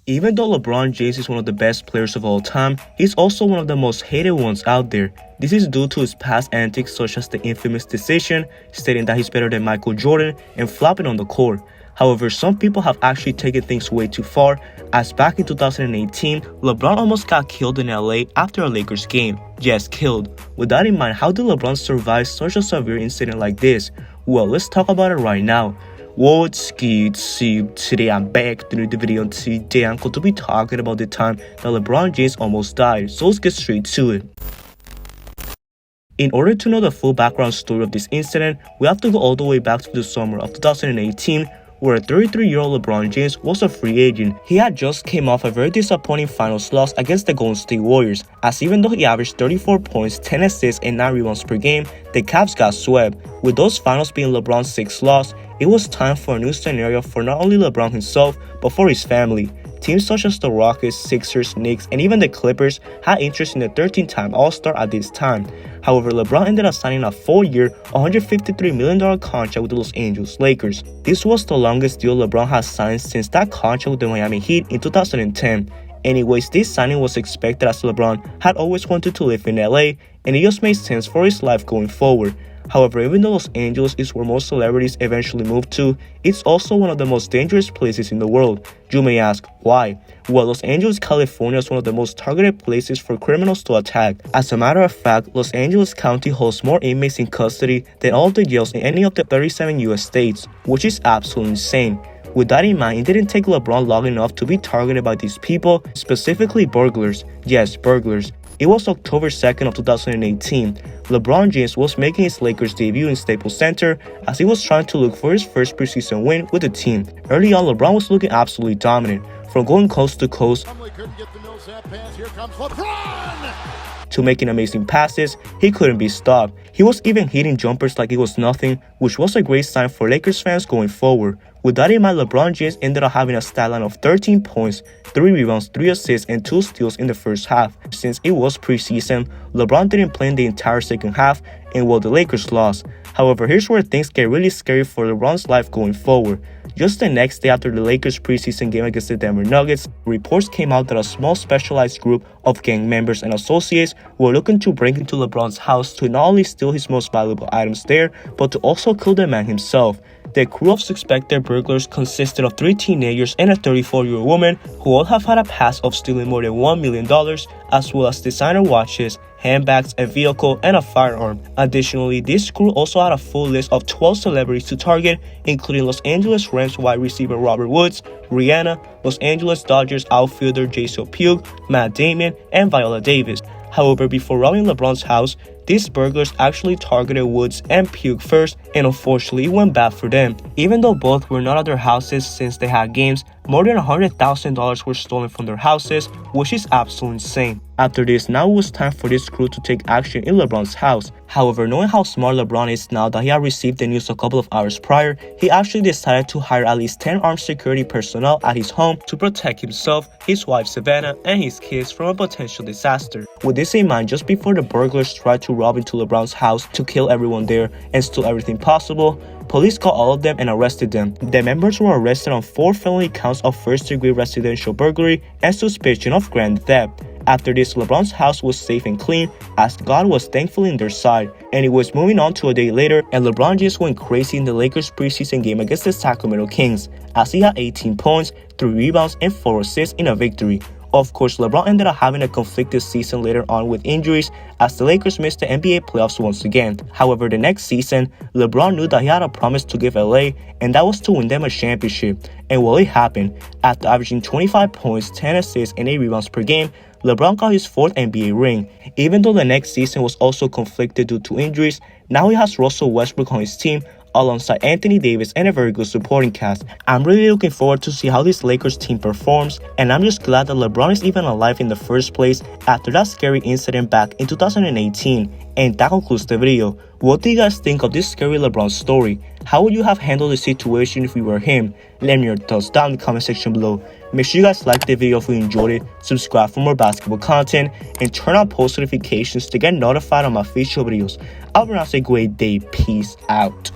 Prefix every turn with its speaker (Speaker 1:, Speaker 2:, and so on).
Speaker 1: Even though LeBron James is one of the best players of all time, he's also one of the most hated ones out there. This is due to his past antics such as the infamous decision, stating that he's better than Michael Jordan, and flopping on the court. However, some people have actually taken things way too far, as back in 2018, LeBron almost got killed in LA after a Lakers game. Yes, killed. With that in mind, how did LeBron survive such a severe incident like this? Well, let's talk about it right now. What's good? Today I'm back doing the video, and today I'm going to be talking about the time that LeBron James almost died, so let's get straight to it. In order to know the full background story of this incident, we have to go all the way back to the summer of 2018, where a 33-year-old LeBron James was a free agent. He had just came off a very disappointing finals loss against the Golden State Warriors, as even though he averaged 34 points, 10 assists, and 9 rebounds per game, the Cavs got swept. With those finals being LeBron's 6th loss, it was time for a new scenario for not only LeBron himself, but for his family. Teams such as the Rockets, Sixers, Knicks, and even the Clippers had interest in the 13-time All-Star at this time. However, LeBron ended up signing a 4-year, $153 million contract with the Los Angeles Lakers. This was the longest deal LeBron has signed since that contract with the Miami Heat in 2010. Anyways, this signing was expected as LeBron had always wanted to live in LA, and it just made sense for his life going forward. However, even though Los Angeles is where most celebrities eventually move to, it's also one of the most dangerous places in the world. You may ask, why? Well, Los Angeles, California is one of the most targeted places for criminals to attack. As a matter of fact, Los Angeles County holds more inmates in custody than all of the jails in any of the 37 US states, which is absolutely insane. With that in mind, it didn't take LeBron long enough to be targeted by these people, specifically burglars. Yes, burglars. It was October 2nd of 2018. LeBron James was making his Lakers debut in Staples Center as he was trying to look for his first preseason win with the team. Early on, LeBron was looking absolutely dominant, from going coast to coast to making amazing passes. He couldn't be stopped. He was even hitting jumpers like it was nothing, which was a great sign for Lakers fans going forward. With that in mind, LeBron James ended up having a stat line of 13 points, 3 rebounds, 3 assists, and 2 steals in the first half. Since it was preseason, LeBron didn't play in the entire second half, and well, the Lakers lost. However, here's where things get really scary for LeBron's life going forward. Just the next day after the Lakers' preseason game against the Denver Nuggets, reports came out that a small specialized group of gang members and associates were looking to break into LeBron's house to not only steal his most valuable items there, but to also kill the man himself. The crew of suspected burglars consisted of 3 teenagers and a 34-year-old woman who all have had a past of stealing more than $1 million, as well as designer watches, handbags, a vehicle, and a firearm. Additionally, this crew also had a full list of 12 celebrities to target, including Los Angeles Rams wide receiver Robert Woods, Rihanna, Los Angeles Dodgers outfielder Jason Pugh, Matt Damon, and Viola Davis. However, before robbing LeBron's house, these burglars actually targeted Woods and Pugh first, and unfortunately it went bad for them. Even though both were not at their houses since they had games, more than $100,000 were stolen from their houses, which is absolutely insane. After this, now it was time for this crew to take action in LeBron's house. However, knowing how smart LeBron is now that he had received the news a couple of hours prior, he actually decided to hire at least 10 armed security personnel at his home to protect himself, his wife Savannah, and his kids from a potential disaster. With this in mind, just before the burglars tried to rob into LeBron's house to kill everyone there and steal everything possible, police caught all of them and arrested them. The members were arrested on 4 felony counts of first-degree residential burglary and suspicion of grand theft. After this, LeBron's house was safe and clean, as God was thankfully on their side. Anyways, moving on to a day later, and LeBron just went crazy in the Lakers preseason game against the Sacramento Kings, as he had 18 points, 3 rebounds, and 4 assists in a victory. Of course, LeBron ended up having a conflicted season later on with injuries, as the Lakers missed the NBA playoffs once again. However, the next season, LeBron knew that he had a promise to give LA, and that was to win them a championship. And well, it happened. After averaging 25 points, 10 assists, and 8 rebounds per game, LeBron got his 4th NBA ring. Even though the next season was also conflicted due to injuries, now he has Russell Westbrook on his team, alongside Anthony Davis and a very good supporting cast. I'm really looking forward to see how this Lakers team performs, and I'm just glad that LeBron is even alive in the first place after that scary incident back in 2018. And that concludes the video. What do you guys think of this scary LeBron story? How would you have handled the situation if you were him? Let me know your thoughts down in the comment section below. Make sure you guys like the video if you enjoyed it, subscribe for more basketball content, and turn on post notifications to get notified on my future videos. I'll have a great day. Peace out.